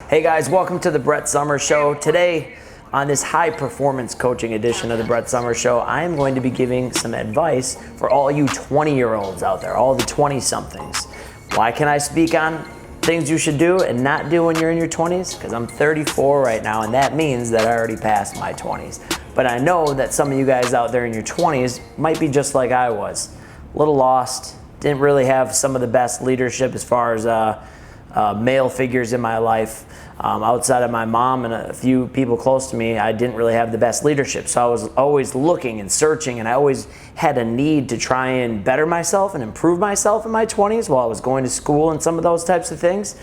Hey guys, welcome to the Brett Somers Show. Today, on this high performance coaching edition of the Brett Somers Show, I am going to be giving some advice for all you 20-year-olds out there, all the 20-somethings. Why can I speak on things you should do and not do when you're in your 20s? Because I'm 34 right now, and that means that I already passed my 20s. But I know that some of you guys out there in your 20s might be just like I was. A little lost, didn't really have some of the best leadership as far as male figures in my life. Outside of my mom and a few people close to me, I didn't really have the best leadership. So I was always looking and searching, and I always had a need to try and better myself and improve myself in my 20s while I was going to school and some of those types of things.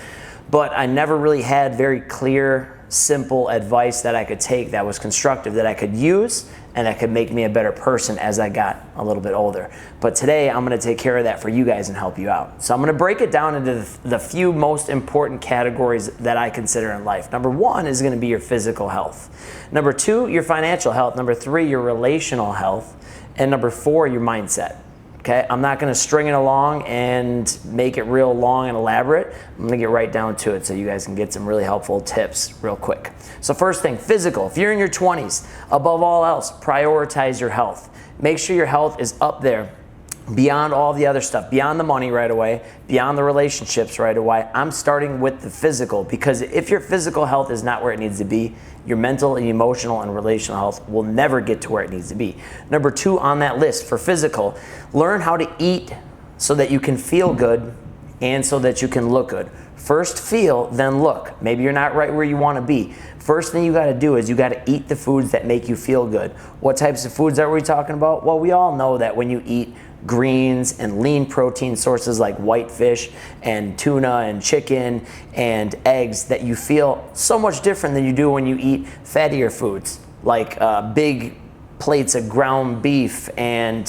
But I never really had very clear, simple advice that I could take that was constructive, that I could use, and that could make me a better person as I got a little bit older. But today, I'm gonna take care of that for you guys and help you out. So I'm gonna break it down into the few most important categories that I consider in life. Number one is gonna be your physical health. Number two, your financial health. Number three, your relational health. And number four, your mindset. Okay, I'm not gonna string it along and make it real long and elaborate. I'm gonna get right down to it so you guys can get some really helpful tips real quick. So first thing, physical. If you're in your 20s, above all else, prioritize your health. Make sure your health is up there beyond all the other stuff, beyond the money right away, beyond the relationships right away. I'm starting with the physical, because if your physical health is not where it needs to be, your mental and emotional and relational health will never get to where it needs to be. Number two on that list for physical, learn how to eat so that you can feel good and so that you can look good. First feel, then look. Maybe you're not right where you want to be. First thing you got to do is you got to eat the foods that make you feel good. What types of foods are we talking about? Well, we all know that when you eat greens and lean protein sources like white fish and tuna and chicken and eggs, that you feel so much different than you do when you eat fattier foods like big plates of ground beef and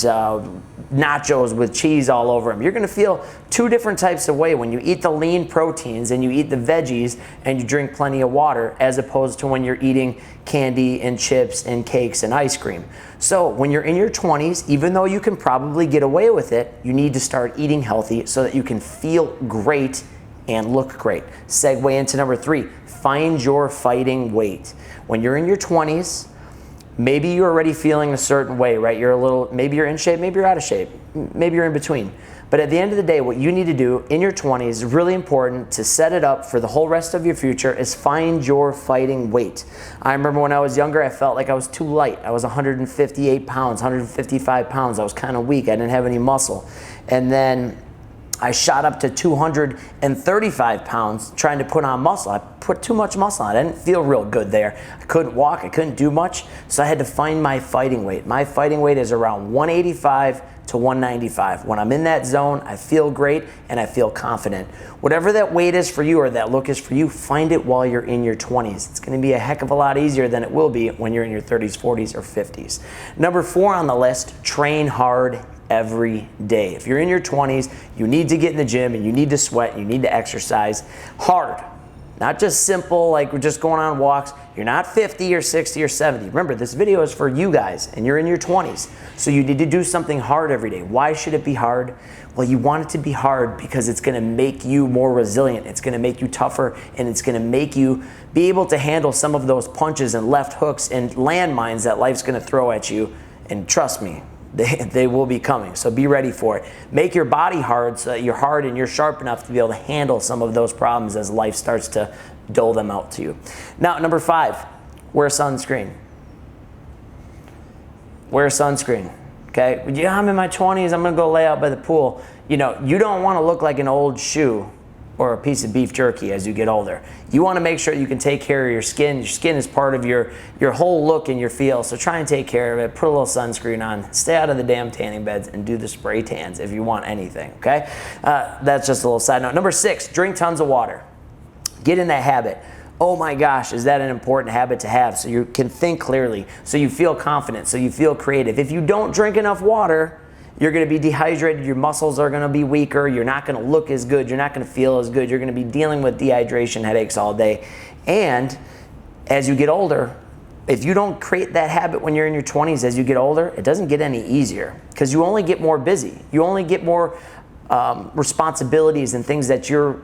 nachos with cheese all over them. You're gonna feel two different types of way when you eat the lean proteins and you eat the veggies and you drink plenty of water, as opposed to when you're eating candy and chips and cakes and ice cream. So when you're in your 20s, even though you can probably get away with it, you need to start eating healthy so that you can feel great and look great. Segue into number three, find your fighting weight. When you're in your 20s, maybe you're already feeling a certain way, right? Maybe you're in shape, maybe you're out of shape, maybe you're in between. But at the end of the day, what you need to do in your 20s is really important to set it up for the whole rest of your future, is find your fighting weight. I remember when I was younger, I felt like I was too light. I was 158 pounds, 155 pounds. I was kind of weak. I didn't have any muscle. And then I shot up to 235 pounds trying to put on muscle. I put too much muscle on. I didn't feel real good there. I couldn't walk, I couldn't do much, so I had to find my fighting weight. My fighting weight is around 185 to 195. When I'm in that zone, I feel great and I feel confident. Whatever that weight is for you or that look is for you, find it while you're in your 20s. It's gonna be a heck of a lot easier than it will be when you're in your 30s, 40s, or 50s. Number four on the list, train hard every day. If you're in your 20s, you need to get in the gym and you need to sweat, you need to exercise hard. Not just simple, like we're just going on walks. You're not 50 or 60 or 70. Remember, this video is for you guys and you're in your 20s. So you need to do something hard every day. Why should it be hard? Well, you want it to be hard because it's gonna make you more resilient. It's gonna make you tougher, and it's gonna make you be able to handle some of those punches and left hooks and landmines that life's gonna throw at you. And trust me, they will be coming, so be ready for it. Make your body hard so that you're hard and you're sharp enough to be able to handle some of those problems as life starts to dole them out to you. Now, number five, wear sunscreen. Wear sunscreen, okay? Yeah, I'm in my 20s, I'm gonna go lay out by the pool. You know, you don't wanna look like an old shoe or a piece of beef jerky as you get older. You wanna make sure you can take care of your skin. Your skin is part of your whole look and your feel, so try and take care of it. Put a little sunscreen on. Stay out of the damn tanning beds and do the spray tans if you want anything, okay? That's just a little side note. Number six, drink tons of water. Get in that habit. Oh my gosh, is that an important habit to have? So you can think clearly, so you feel confident, so you feel creative. If you don't drink enough water, you're gonna be dehydrated, your muscles are gonna be weaker, you're not gonna look as good, you're not gonna feel as good, you're gonna be dealing with dehydration headaches all day. And as you get older, if you don't create that habit when you're in your 20s, as you get older, it doesn't get any easier, because you only get more busy. You only get more responsibilities and things that you're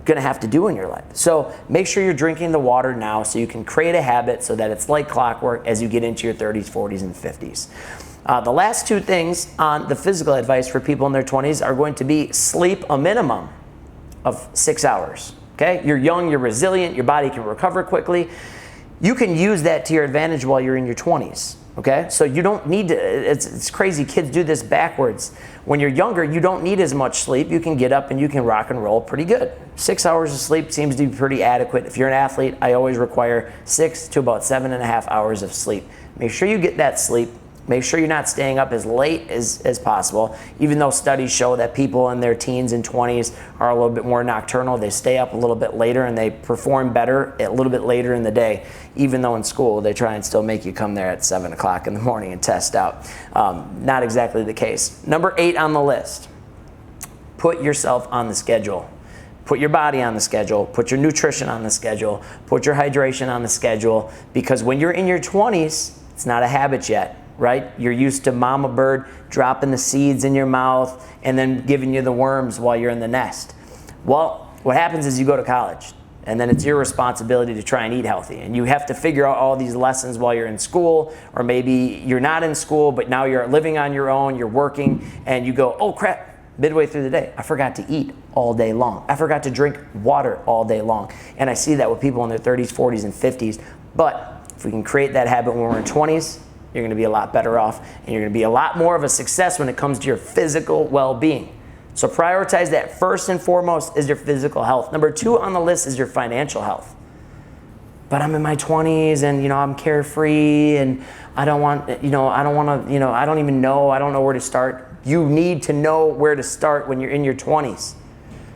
going to have to do in your life. So make sure you're drinking the water now so you can create a habit so that it's like clockwork as you get into your 30s, 40s, and 50s. The last two things on the physical advice for people in their 20s are going to be sleep a minimum of 6 hours. Okay? You're young, you're resilient, your body can recover quickly. You can use that to your advantage while you're in your 20s. Okay? So you don't need to, it's crazy, kids do this backwards. When you're younger, you don't need as much sleep. You can get up and you can rock and roll pretty good. 6 hours of sleep seems to be pretty adequate. If you're an athlete, I always require 6 to about 7.5 hours of sleep. Make sure you get that sleep. Make sure you're not staying up as late as possible. Even though studies show that people in their teens and 20s are a little bit more nocturnal, they stay up a little bit later and they perform better a little bit later in the day. Even though in school they try and still make you come there at 7 o'clock in the morning and test out. Not exactly the case. Number 8 on the list, put yourself on the schedule. Put your body on the schedule, put your nutrition on the schedule, put your hydration on the schedule, because when you're in your 20s, it's not a habit yet. Right? You're used to mama bird dropping the seeds in your mouth and then giving you the worms while you're in the nest. Well, what happens is you go to college and then it's your responsibility to try and eat healthy. And you have to figure out all these lessons while you're in school, or maybe you're not in school, but now you're living on your own, you're working, and you go, oh crap, midway through the day, I forgot to eat all day long. I forgot to drink water all day long. And I see that with people in their 30s, 40s, and 50s. But if we can create that habit when we're in 20s, you're going to be a lot better off, and you're going to be a lot more of a success when it comes to your physical well-being. So prioritize that first and foremost is your physical health. Number 2 on the list is your financial health. But I'm in my 20s and I'm carefree and I don't want to, I don't even know, I don't know where to start. You need to know where to start when you're in your 20s.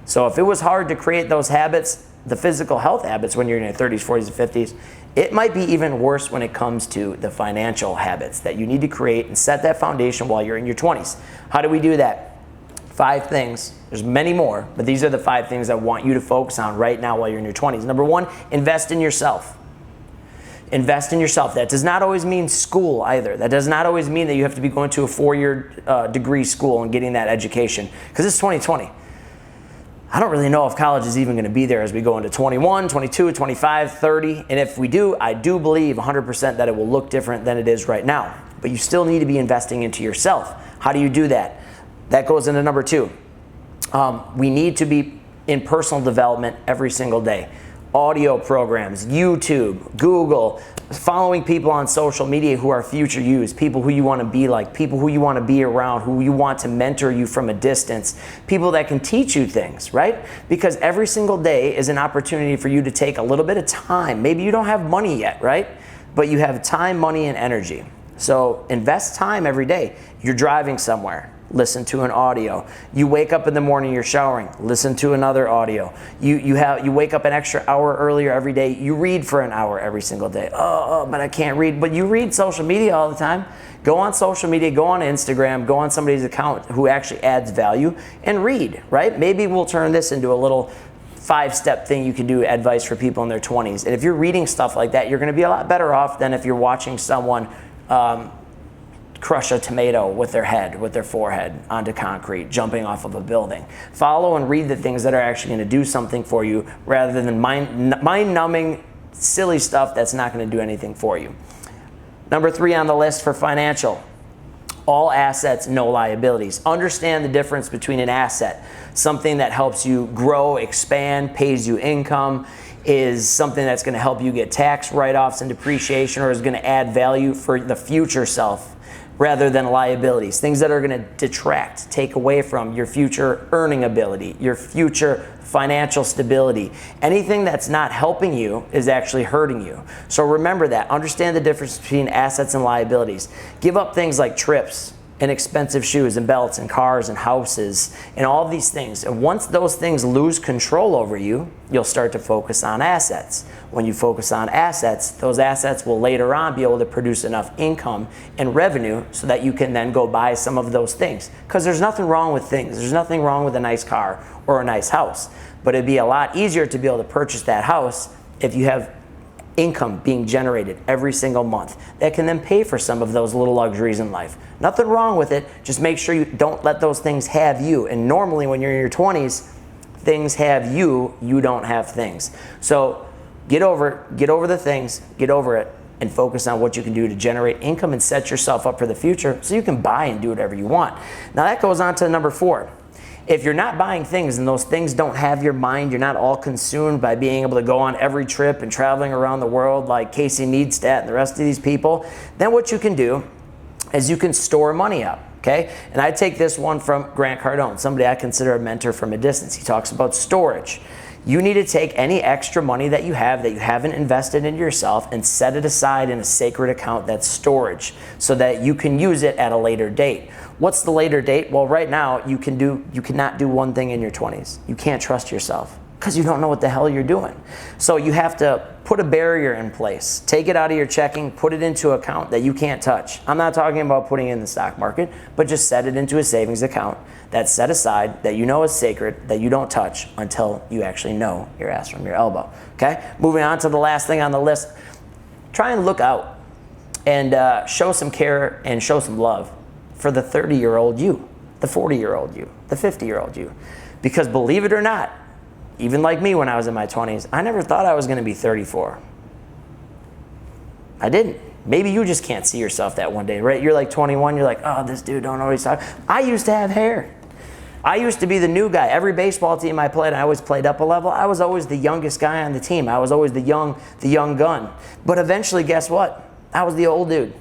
So if it was hard to create those habits, the physical health habits when you're in your 30s, 40s, and 50s, it might be even worse when it comes to the financial habits that you need to create and set that foundation while you're in your 20s. How do we do that? 5 things. There's many more, but these are the 5 things I want you to focus on right now while you're in your 20s. Number 1, invest in yourself. Invest in yourself. That does not always mean school either. That does not always mean that you have to be going to a 4-year degree school and getting that education, because it's 2020. I don't really know if college is even going to be there as we go into 21, 22, 25, 30. And if we do, I do believe 100% that it will look different than it is right now. But you still need to be investing into yourself. How do you do that? That goes into number 2. We need to be in personal development every single day. Audio programs, YouTube, Google, following people on social media who are future yous, people who you want to be like, people who you want to be around, who you want to mentor you from a distance, people that can teach you things, right? Because every single day is an opportunity for you to take a little bit of time. Maybe you don't have money yet, right? But you have time, money, and energy. So invest time every day. You're driving somewhere. Listen to an audio. You wake up in the morning, you're showering, listen to another audio. You wake up an extra hour earlier every day, you read for an hour every single day. But I can't read. But you read social media all the time. Go on social media, go on Instagram, go on somebody's account who actually adds value and read, right? Maybe we'll turn this into a little 5-step thing you can do, advice for people in their 20s. And if you're reading stuff like that, you're going to be a lot better off than if you're watching someone crush a tomato with their head, with their forehead onto concrete, jumping off of a building. Follow and read the things that are actually going to do something for you rather than mind-numbing, silly stuff that's not going to do anything for you. Number 3 on the list for financial. All assets, no liabilities. Understand the difference between an asset, something that helps you grow, expand, pays you income, is something that's going to help you get tax write-offs and depreciation, or is going to add value for the future self, rather than liabilities, things that are going to detract, take away from your future earning ability, your future financial stability. Anything that's not helping you is actually hurting you. So remember that. Understand the difference between assets and liabilities. Give up things like trips and expensive shoes and belts and cars and houses and all these things. And once those things lose control over you, you'll start to focus on assets. When you focus on assets, those assets will later on be able to produce enough income and revenue so that you can then go buy some of those things. Because there's nothing wrong with things. There's nothing wrong with a nice car or a nice house. But it'd be a lot easier to be able to purchase that house if you have income being generated every single month that can then pay for some of those little luxuries in life. Nothing wrong with it. Just make sure you don't let those things have you. And normally when you're in your 20s, things have you, you don't have things. So get over the things, get over it, and focus on what you can do to generate income and set yourself up for the future so you can buy and do whatever you want. Now that goes on to number 4. If you're not buying things and those things don't have your mind, you're not all consumed by being able to go on every trip and traveling around the world like Casey Neistat and the rest of these people, then what you can do is you can store money up. Okay? And I take this one from Grant Cardone, somebody I consider a mentor from a distance. He talks about storage. You need to take any extra money that you haven't invested in yourself and set it aside in a sacred account that's storage so that you can use it at a later date. What's the later date? Well, right now you cannot do one thing in your 20s. You can't trust yourself because you don't know what the hell you're doing. So you have to put a barrier in place. Take it out of your checking, put it into an account that you can't touch. I'm not talking about putting it in the stock market, but just set it into a savings account that's set aside, that you know is sacred, that you don't touch until you actually know your ass from your elbow. Okay? Moving on to the last thing on the list. Try and look out and show some care and show some love for the 30-year-old you, the 40-year-old you, the 50-year-old you. Because believe it or not, even like me when I was in my 20s, I never thought I was going to be 34. I didn't. Maybe you just can't see yourself that one day, right? You're like 21, you're like, oh, this dude don't know what he's talking. I used to have hair. I used to be the new guy. Every baseball team I played, I always played up a level. I was always the youngest guy on the team. I was always the young gun. But eventually, guess what? I was the old dude.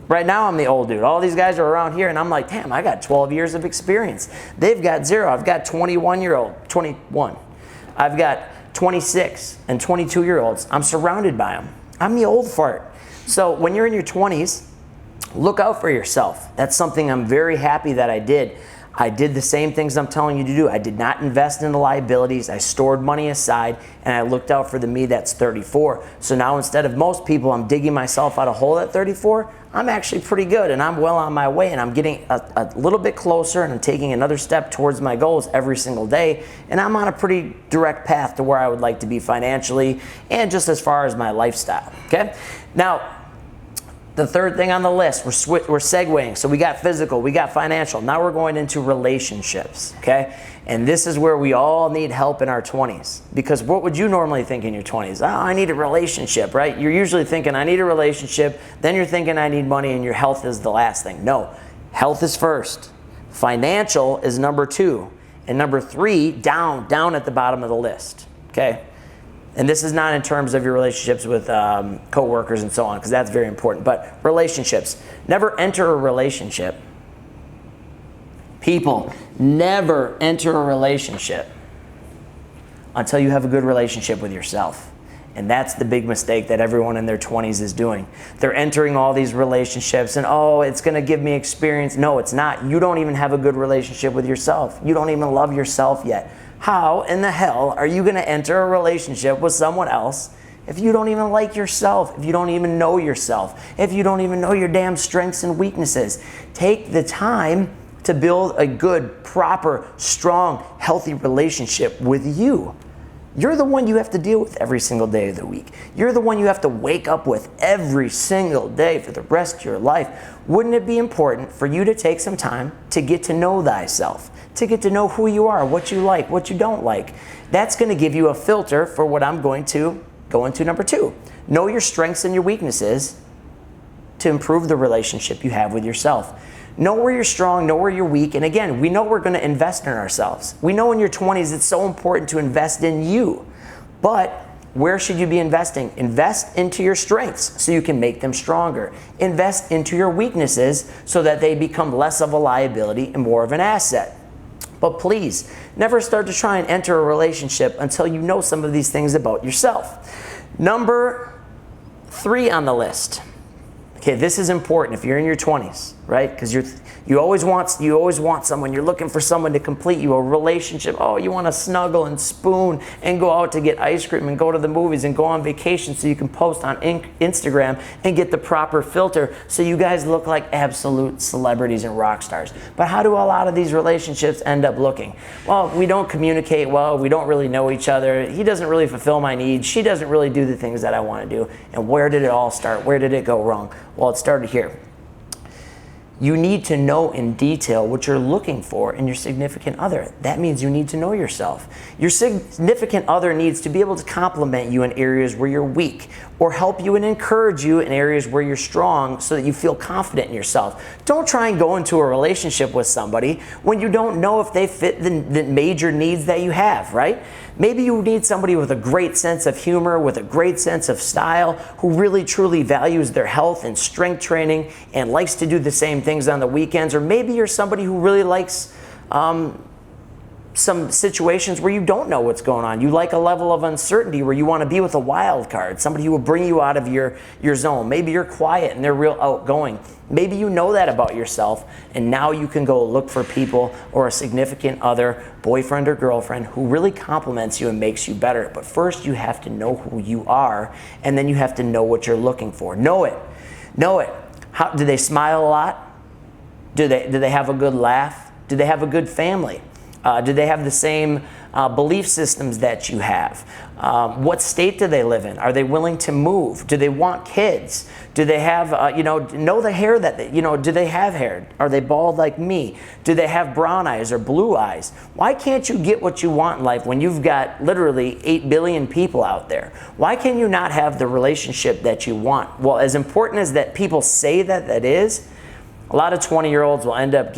Right now, I'm the old dude. All these guys are around here, and I'm like, damn, I got 12 years of experience. They've got 0. I've got 21. I've got 26 and 22-year-olds. I'm surrounded by them. I'm the old fart. So when you're in your 20s, look out for yourself. That's something I'm very happy that I did. I did the same things I'm telling you to do. I did not invest in the liabilities. I stored money aside, and I looked out for the me that's 34. So now instead of most people, I'm digging myself out a hole at 34. I'm actually pretty good, and I'm well on my way, and I'm getting a little bit closer, and I'm taking another step towards my goals every single day, and I'm on a pretty direct path to where I would like to be financially and just as far as my lifestyle, okay? Now, the third thing on the list, we're segueing. So we got physical, we got financial. Now we're going into relationships, okay? And this is where we all need help in our 20s. Because what would you normally think in your 20s? Oh, I need a relationship, right? You're usually thinking, I need a relationship. Then you're thinking, I need money, and your health is the last thing. No, health is first. Financial is number 2. And number 3, down at the bottom of the list, okay? And this is not in terms of your relationships with coworkers and so on, because that's very important. But relationships. Never enter a relationship. People, never enter a relationship until you have a good relationship with yourself. And that's the big mistake that everyone in their 20s is doing. They're entering all these relationships and, oh, it's going to give me experience. No, it's not. You don't even have a good relationship with yourself. You don't even love yourself yet. How in the hell are you going to enter a relationship with someone else if you don't even like yourself, if you don't even know yourself, if you don't even know your damn strengths and weaknesses? Take the time to build a good, proper, strong, healthy relationship with you. You're the one you have to deal with every single day of the week. You're the one you have to wake up with every single day for the rest of your life. Wouldn't it be important for you to take some time to get to know thyself, to get to know who you are, what you like, what you don't like? That's going to give you a filter for what I'm going to go into number 2. Know your strengths and your weaknesses to improve the relationship you have with yourself. Know where you're strong, know where you're weak, and again, we know we're going to invest in ourselves. We know in your 20s it's so important to invest in you, but where should you be investing? Invest into your strengths so you can make them stronger. Invest into your weaknesses so that they become less of a liability and more of an asset. But please, never start to try and enter a relationship until you know some of these things about yourself. Number 3 on the list. Okay, this is important if you're in your 20s, right? Because you always want someone. You're looking for someone to complete you, a relationship. Oh, you want to snuggle and spoon and go out to get ice cream and go to the movies and go on vacation so you can post on Instagram and get the proper filter so you guys look like absolute celebrities and rock stars. But how do a lot of these relationships end up looking? Well, we don't communicate well. We don't really know each other. He doesn't really fulfill my needs. She doesn't really do the things that I want to do. And where did it all start? Where did it go wrong? Well, it started here. You need to know in detail what you're looking for in your significant other. That means you need to know yourself. Your significant other needs to be able to compliment you in areas where you're weak, or help you and encourage you in areas where you're strong so that you feel confident in yourself. Don't try and go into a relationship with somebody when you don't know if they fit the major needs that you have, right? Maybe you need somebody with a great sense of humor, with a great sense of style, who really truly values their health and strength training and likes to do the same things on the weekends. Or maybe you're somebody who really likes some situations where you don't know what's going on. You like a level of uncertainty where you want to be with a wild card, somebody who will bring you out of your zone. Maybe you're quiet and they're real outgoing. Maybe you know that about yourself, and now you can go look for people or a significant other, boyfriend or girlfriend, who really compliments you and makes you better. But first you have to know who you are, and then you have to know what you're looking for. Know it. Know it. Do they smile a lot? Do they have a good laugh? Do they have a good family? Do they have the same belief systems that you have? What state do they live in? Are they willing to move? Do they want kids? Do they have, know the hair that they, do they have hair? Are they bald like me? Do they have brown eyes or blue eyes? Why can't you get what you want in life when you've got literally 8 billion people out there? Why can you not have the relationship that you want? Well, as important as that people say that is, a lot of 20-year-olds will end up,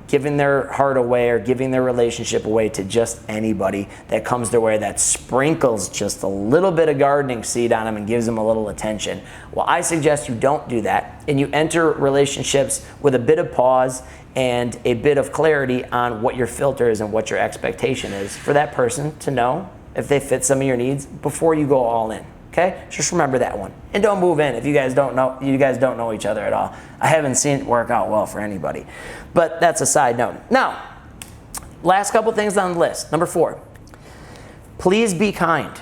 giving their heart away or giving their relationship away to just anybody that comes their way, that sprinkles just a little bit of gardening seed on them and gives them a little attention. Well, I suggest you don't do that, and you enter relationships with a bit of pause and a bit of clarity on what your filter is and what your expectation is for that person to know if they fit some of your needs before you go all in. Okay, just remember that one, and don't move in if you guys don't know each other at all. I haven't seen it work out well for anybody, but that's a side note. Now, last couple things on the list. Number 4, please be kind.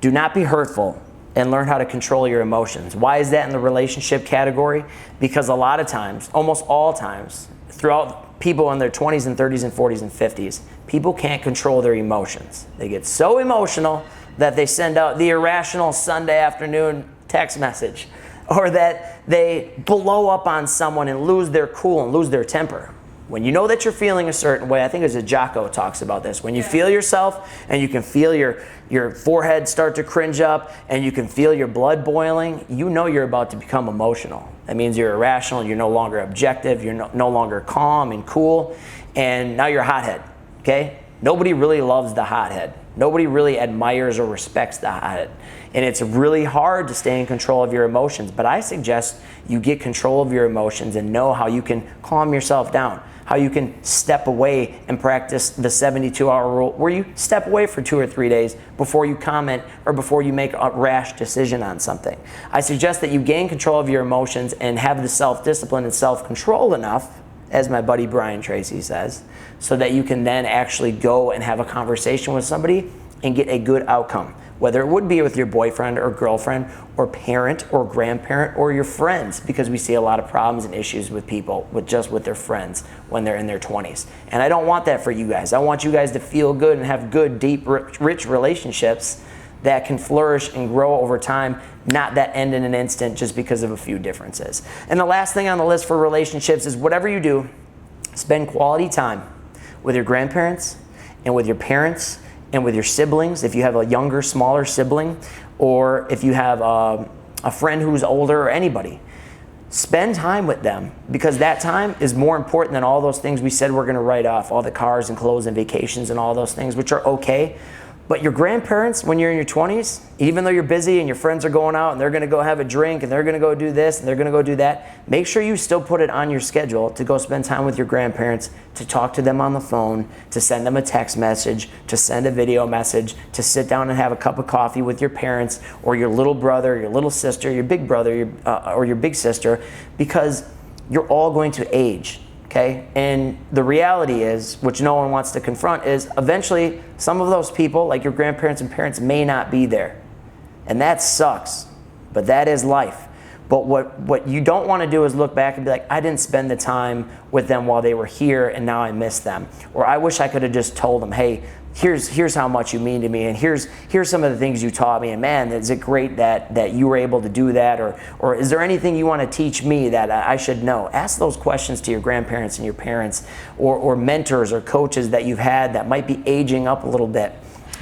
Do not be hurtful, and learn how to control your emotions. Why is that in the relationship category? Because a lot of times, almost all times, throughout people in their 20s and 30s and 40s and 50s, people can't control their emotions. They get so emotional that they send out the irrational Sunday afternoon text message, or that they blow up on someone and lose their cool and lose their temper. When you know that you're feeling a certain way, I think it's a Jocko talks about this. When you feel yourself and you can feel your forehead start to cringe up and you can feel your blood boiling, you know you're about to become emotional. That means you're irrational, you're no longer objective, you're no longer calm and cool, and now you're a hothead, okay? Nobody really loves the hothead. Nobody really admires or respects the hothead. And it's really hard to stay in control of your emotions, but I suggest you get control of your emotions and know how you can calm yourself down, how you can step away and practice the 72-hour rule, where you step away for 2 or 3 days before you comment or before you make a rash decision on something. I suggest that you gain control of your emotions and have the self-discipline and self-control enough, as my buddy Brian Tracy says, so that you can then actually go and have a conversation with somebody and get a good outcome, whether it would be with your boyfriend or girlfriend or parent or grandparent or your friends, because we see a lot of problems and issues with people with their friends when they're in their 20s. And I don't want that for you guys. I want you guys to feel good and have good, deep, rich relationships that can flourish and grow over time, not that end in an instant just because of a few differences. And the last thing on the list for relationships is, whatever you do, spend quality time with your grandparents and with your parents and with your siblings, if you have a younger, smaller sibling, or if you have a friend who's older, or anybody. Spend time with them, because that time is more important than all those things we said we're going to write off, all the cars and clothes and vacations and all those things, which are okay. But your grandparents, when you're in your 20s, even though you're busy and your friends are going out and they're going to go have a drink and they're going to go do this and they're going to go do that, make sure you still put it on your schedule to go spend time with your grandparents, to talk to them on the phone, to send them a text message, to send a video message, to sit down and have a cup of coffee with your parents or your little brother, your little sister, your big brother, or your big sister, because you're all going to age. Okay, and the reality is, which no one wants to confront, is eventually some of those people, like your grandparents and parents, may not be there. And that sucks, but that is life. But what you don't want to do is look back and be like, I didn't spend the time with them while they were here and now I miss them. Or I wish I could have just told them, hey, here's how much you mean to me, and here's some of the things you taught me, and man, is it great that you were able to do that, or is there anything you want to teach me that I should know? Ask those questions to your grandparents and your parents, or mentors or coaches that you've had that might be aging up a little bit,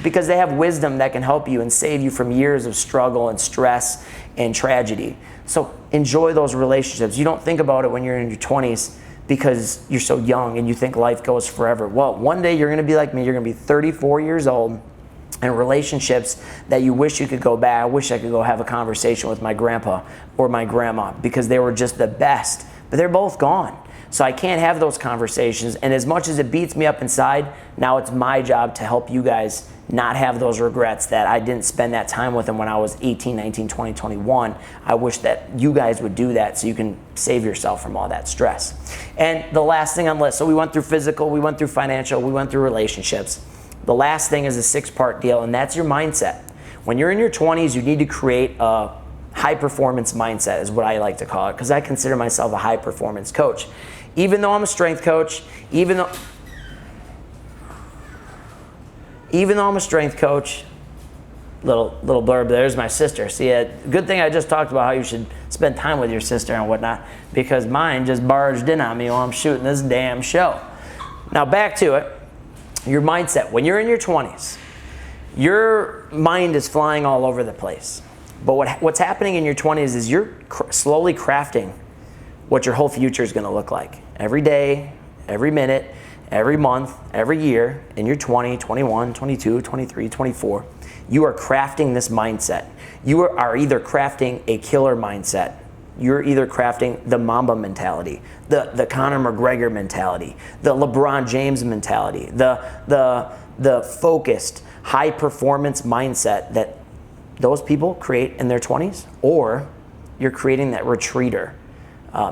because they have wisdom that can help you and save you from years of struggle and stress and tragedy. So enjoy those relationships. You don't think about it when you're in your 20s because you're so young and you think life goes forever. Well, one day you're going to be like me. You're going to be 34 years old, and relationships that you wish you could go back. I wish I could go have a conversation with my grandpa or my grandma because they were just the best, but they're both gone. So I can't have those conversations, and as much as it beats me up inside, now it's my job to help you guys not have those regrets that I didn't spend that time with them when I was 18, 19, 20, 21. I wish that you guys would do that so you can save yourself from all that stress. And the last thing on the list, so we went through physical, we went through financial, we went through relationships. The last thing is a 6-part deal, and that's your mindset. When you're in your 20s, you need to create a high performance mindset, is what I like to call it, because I consider myself a high performance coach. Even though I'm a strength coach, even though I'm a strength coach, little blurb, there's my sister. See, good thing I just talked about how you should spend time with your sister and whatnot, because mine just barged in on me while I'm shooting this damn show. Now back to it, your mindset. When you're in your 20s, your mind is flying all over the place. But what's happening in your 20s is you're slowly crafting what your whole future is going to look like. Every day, every minute, every month, every year, in your 20, 21, 22, 23, 24, you are crafting this mindset. You are either crafting a killer mindset. You're either crafting the Mamba mentality, the Conor McGregor mentality, the LeBron James mentality, the focused, high performance mindset that those people create in their 20s, or you're creating that retreater.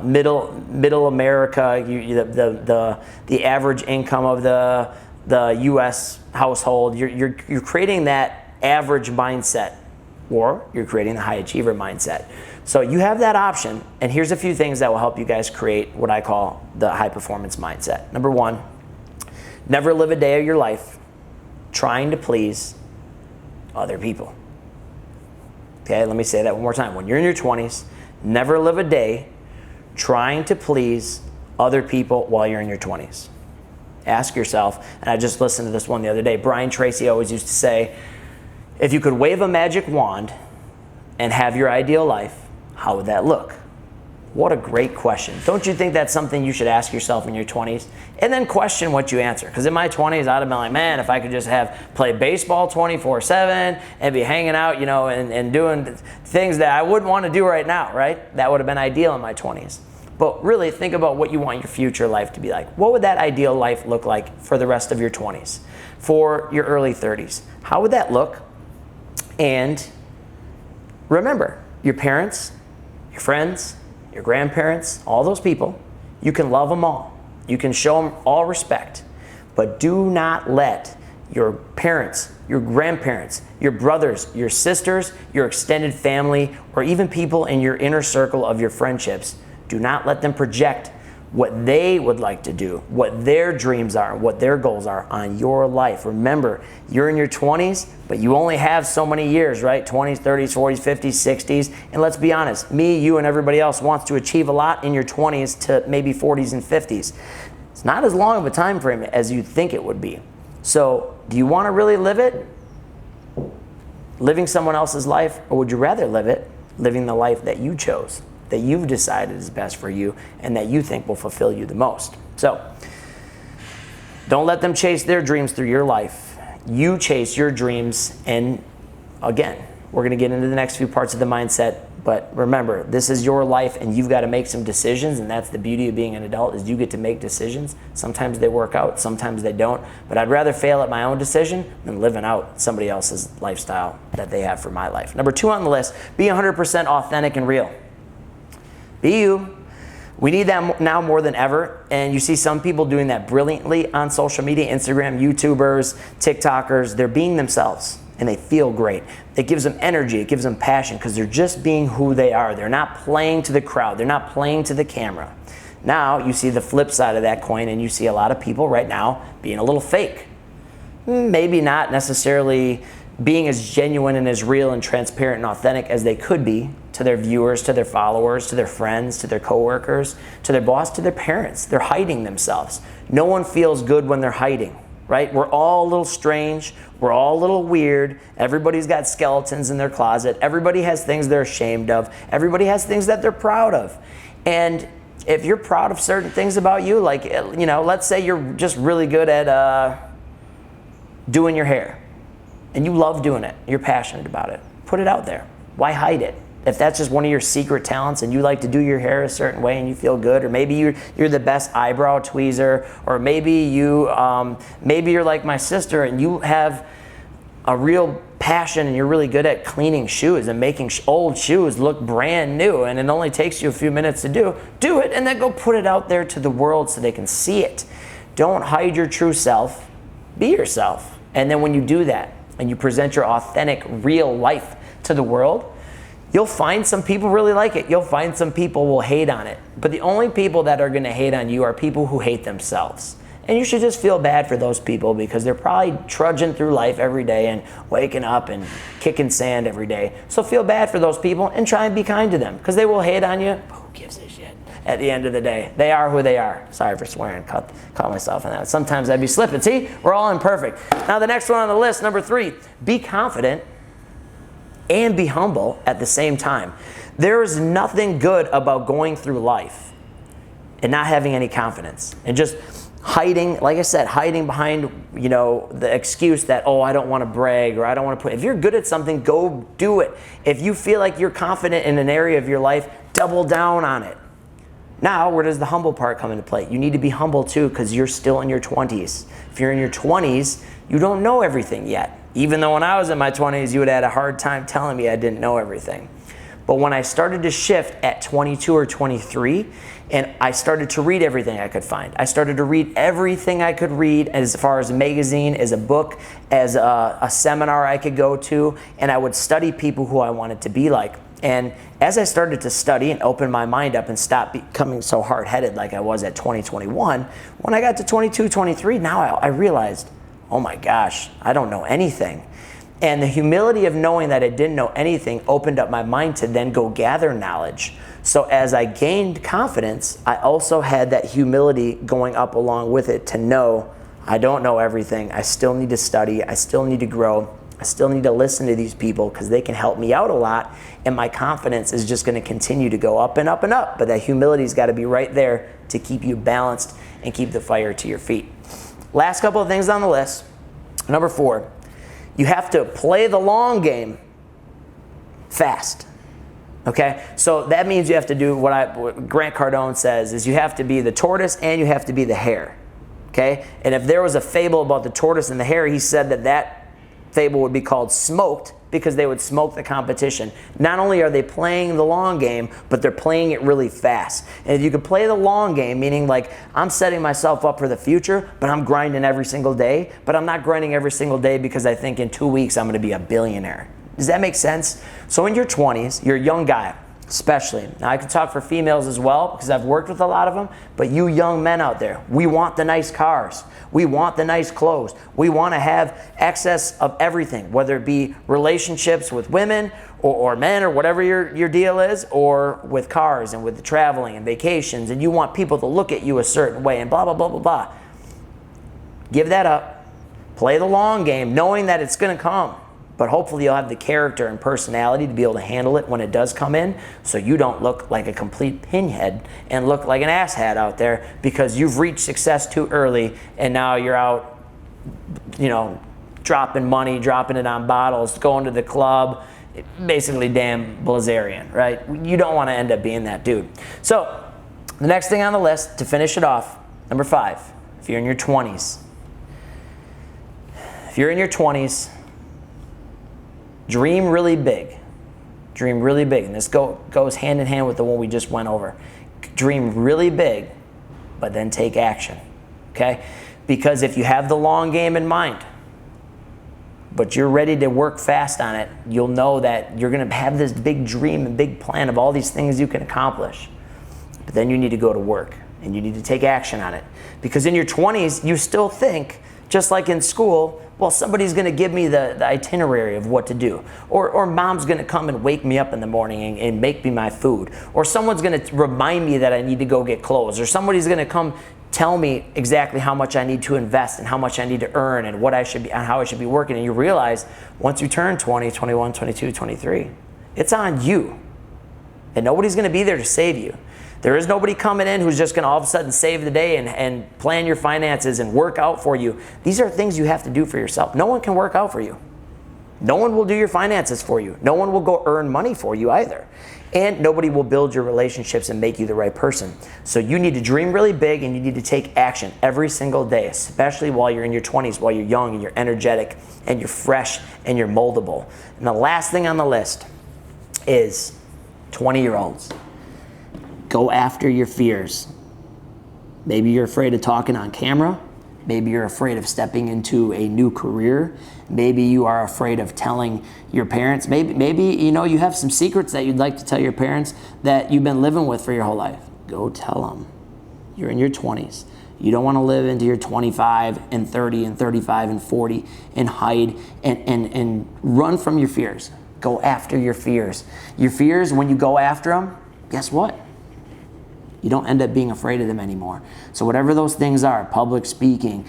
Middle America, the average income of the U.S. household, you're creating that average mindset, or you're creating the high achiever mindset. So you have that option, and here's a few things that will help you guys create what I call the high performance mindset. Number 1, never live a day of your life trying to please other people. Okay, let me say that one more time. When you're in your 20s, never live a day trying to please other people while you're in your 20s. Ask yourself, and I just listened to this one the other day. Brian Tracy always used to say, if you could wave a magic wand and have your ideal life, how would that look? What a great question. Don't you think that's something you should ask yourself in your 20s? And then question what you answer. Because in my 20s, I'd have been like, man, if I could just play baseball 24/7 and be hanging out, and doing things that I wouldn't want to do right now, right? That would have been ideal in my 20s. But really think about what you want your future life to be like. What would that ideal life look like for the rest of your 20s? For your early 30s? How would that look? And remember, your parents, your friends, your grandparents, all those people, you can love them all. You can show them all respect. But do not let your parents, your grandparents, your brothers, your sisters, your extended family, or even people in your inner circle of your friendships, do not let them project what they would like to do, what their dreams are, what their goals are on your life. Remember, you're in your 20s, but you only have so many years, right? 20s, 30s, 40s, 50s, 60s. And let's be honest, me, you, and everybody else wants to achieve a lot in your 20s to maybe 40s and 50s. It's not as long of a time frame as you think it would be. So do you want to really live it, living someone else's life, or would you rather live it, living the life that you chose, that you've decided is best for you, and that you think will fulfill you the most? So don't let them chase their dreams through your life. You chase your dreams. And again, we're going to get into the next few parts of the mindset, but remember, this is your life and you've got to make some decisions, and that's the beauty of being an adult, is you get to make decisions. Sometimes they work out, sometimes they don't, but I'd rather fail at my own decision than living out somebody else's lifestyle that they have for my life. Number 2 on the list, be 100% authentic and real. Be you. We need that now more than ever, and you see some people doing that brilliantly on social media, Instagram, YouTubers, TikTokers. They're being themselves, and they feel great. It gives them energy, it gives them passion, because they're just being who they are. They're not playing to the crowd, they're not playing to the camera. Now you see the flip side of that coin, and you see a lot of people right now being a little fake. maybe not necessarily being as genuine and as real and transparent and authentic as they could be to their viewers, to their followers, to their friends, to their coworkers, to their boss, to their parents. They're hiding themselves. No one feels good when they're hiding, right? We're all a little strange. We're all a little weird. Everybody's got skeletons in their closet. Everybody has things they're ashamed of. Everybody has things that they're proud of. And if you're proud of certain things about you, like, you know, let's say you're just really good at doing your hair, and you love doing it, you're passionate about it, put it out there. Why hide it? If that's just one of your secret talents and you like to do your hair a certain way and you feel good, or maybe you're the best eyebrow tweezer, or maybe you're like my sister and you have a real passion and you're really good at cleaning shoes and making old shoes look brand new, and it only takes you a few minutes to do it, and then go put it out there to the world so they can see it. Don't hide your true self. Be yourself. And then when you do that and you present your authentic, real life to the world, you'll find some people really like it. You'll find some people will hate on it. But the only people that are going to hate on you are people who hate themselves. And you should just feel bad for those people, because they're probably trudging through life every day and waking up and kicking sand every day. So feel bad for those people and try and be kind to them, because they will hate on you. Who gives a shit? At the end of the day, they are who they are. Sorry for swearing, caught myself in that. Sometimes I'd be slipping. See, we're all imperfect. Now the next one on the list, number 3, be confident and be humble at the same time. There is nothing good about going through life and not having any confidence and just hiding, like I said, hiding behind, you know, the excuse that, oh, I don't want to brag, or I don't want to put. If you're good at something, go do it. If you feel like you're confident in an area of your life, double down on it. Now, where does the humble part come into play? You need to be humble too, because you're still in your 20s. If you're in your 20s, you don't know everything yet. Even though when I was in my 20s, you would have had a hard time telling me I didn't know everything. But when I started to shift at 22 or 23, and I started to read everything I could find. I started to read everything I could read, as far as a magazine, as a book, as a seminar I could go to, and I would study people who I wanted to be like. And as I started to study and open my mind up and stop becoming so hard-headed like I was at 2021, when I got to 22, 23, now I realized, oh my gosh, I don't know anything. And the humility of knowing that I didn't know anything opened up my mind to then go gather knowledge. So as I gained confidence, I also had that humility going up along with it to know I don't know everything. I still need to study. I still need to grow. I still need to listen to these people, because they can help me out a lot, and my confidence is just going to continue to go up and up and up. But that humility's got to be right there to keep you balanced and keep the fire to your feet. Last couple of things on the list. Number 4, you have to play the long game fast. Okay? So that means you have to do what Grant Cardone says, is you have to be the tortoise and you have to be the hare. Okay? And if there was a fable about the tortoise and the hare, he said that fable would be called Smoked, because they would smoke the competition. Not only are they playing the long game, but they're playing it really fast. And if you could play the long game, meaning like I'm setting myself up for the future, but I'm grinding every single day, but I'm not grinding every single day because I think in 2 weeks I'm going to be a billionaire. Does that make sense? So in your 20s, you're a young guy, especially. Now I can talk for females as well, because I've worked with a lot of them, but you young men out there, we want the nice cars. We want the nice clothes. We want to have excess of everything, whether it be relationships with women or men, or whatever your deal is, or with cars and with the traveling and vacations, and you want people to look at you a certain way and blah, blah, blah, blah, blah. Give that up. Play the long game, knowing that it's going to come. But hopefully you'll have the character and personality to be able to handle it when it does come in, so you don't look like a complete pinhead and look like an asshat out there because you've reached success too early and now you're out, you know, dropping money, dropping it on bottles, going to the club, basically damn Blazarian, right? You don't want to end up being that dude. So the next thing on the list to finish it off, number 5, if you're in your 20s. If you're in your 20s, dream really big. Dream really big. And this goes hand in hand with the one we just went over. Dream really big, but then take action. Okay? Because if you have the long game in mind, but you're ready to work fast on it, you'll know that you're going to have this big dream and big plan of all these things you can accomplish. But then you need to go to work and you need to take action on it. Because in your 20s, you still think Just like in school, well, somebody's gonna give me the itinerary of what to do. Or mom's gonna come and wake me up in the morning and make me my food. Or someone's gonna remind me that I need to go get clothes. Or somebody's gonna come tell me exactly how much I need to invest and how much I need to earn and what I should be, and how I should be working. And you realize once you turn 20, 21, 22, 23, it's on you. And nobody's gonna be there to save you. There is nobody coming in who's just gonna all of a sudden save the day and plan your finances and work out for you. These are things you have to do for yourself. No one can work out for you. No one will do your finances for you. No one will go earn money for you either. And nobody will build your relationships and make you the right person. So you need to dream really big and you need to take action every single day, especially while you're in your 20s, while you're young and you're energetic and you're fresh and you're moldable. And the last thing on the list is 20-year-olds. Go after your fears. Maybe you're afraid of talking on camera. Maybe you're afraid of stepping into a new career. Maybe you are afraid of telling your parents. Maybe you know you have some secrets that you'd like to tell your parents that you've been living with for your whole life. Go tell them. You're in your 20s. You don't want to live into your 25 and 30 and 35 and 40 and hide and run from your fears. Go after your fears. Your fears, when you go after them, guess what? You don't end up being afraid of them anymore. So whatever those things are, public speaking,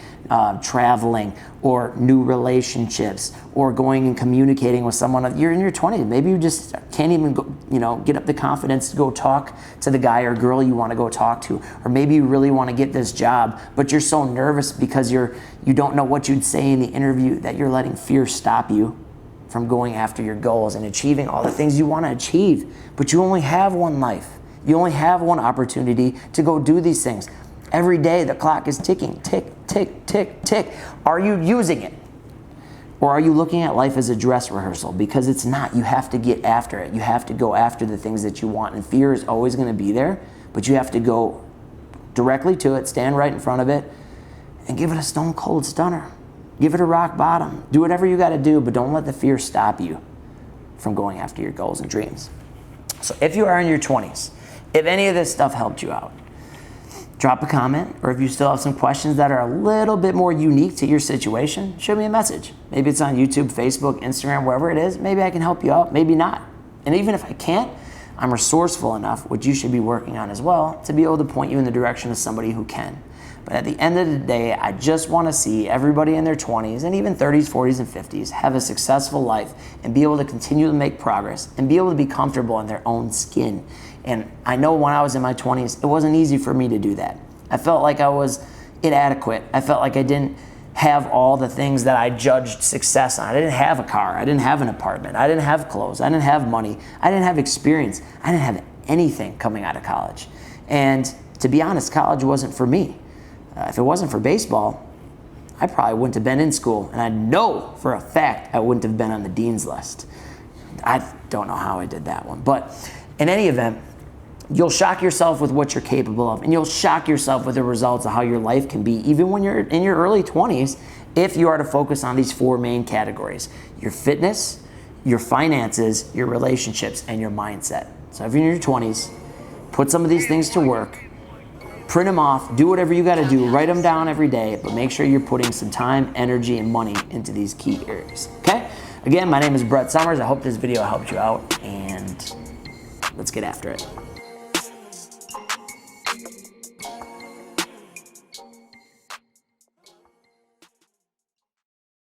traveling, or new relationships, or going and communicating with someone, you're in your 20s. Maybe you just can't even go, get up the confidence to go talk to the guy or girl you want to go talk to. Or maybe you really want to get this job, but you're so nervous because you don't know what you'd say in the interview that you're letting fear stop you from going after your goals and achieving all the things you want to achieve. But you only have one life. You only have one opportunity to go do these things. Every day the clock is ticking, tick, tick, tick, tick. Are you using it? Or are you looking at life as a dress rehearsal? Because it's not. You have to get after it. You have to go after the things that you want. And fear is always going to be there, but you have to go directly to it, stand right in front of it, and give it a stone cold stunner. Give it a rock bottom. Do whatever you got to do, but don't let the fear stop you from going after your goals and dreams. So if you are in your 20s, if any of this stuff helped you out, drop a comment, or if you still have some questions that are a little bit more unique to your situation, shoot me a message. Maybe it's on YouTube, Facebook, Instagram, wherever it is. Maybe I can help you out, maybe not. And even if I can't, I'm resourceful enough, which you should be working on as well, to be able to point you in the direction of somebody who can. But at the end of the day, I just want to see everybody in their 20s and even 30s, 40s, and 50s have a successful life and be able to continue to make progress and be able to be comfortable in their own skin. And I know when I was in my 20s, it wasn't easy for me to do that. I felt like I was inadequate. I felt like I didn't have all the things that I judged success on. I didn't have a car. I didn't have an apartment. I didn't have clothes. I didn't have money. I didn't have experience. I didn't have anything coming out of college. And to be honest, college wasn't for me. If it wasn't for baseball, I probably wouldn't have been in school. And I know for a fact I wouldn't have been on the dean's list. I don't know how I did that one. But in any event, you'll shock yourself with what you're capable of, and you'll shock yourself with the results of how your life can be, even when you're in your early 20s, if you are to focus on these four main categories: your fitness, your finances, your relationships, and your mindset. So if you're in your 20s, put some of these things to work, print them off, do whatever you got to do, write them down every day, but make sure you're putting some time, energy, and money into these key areas, okay? Again, my name is Brett Summers. I hope this video helped you out, and let's get after it.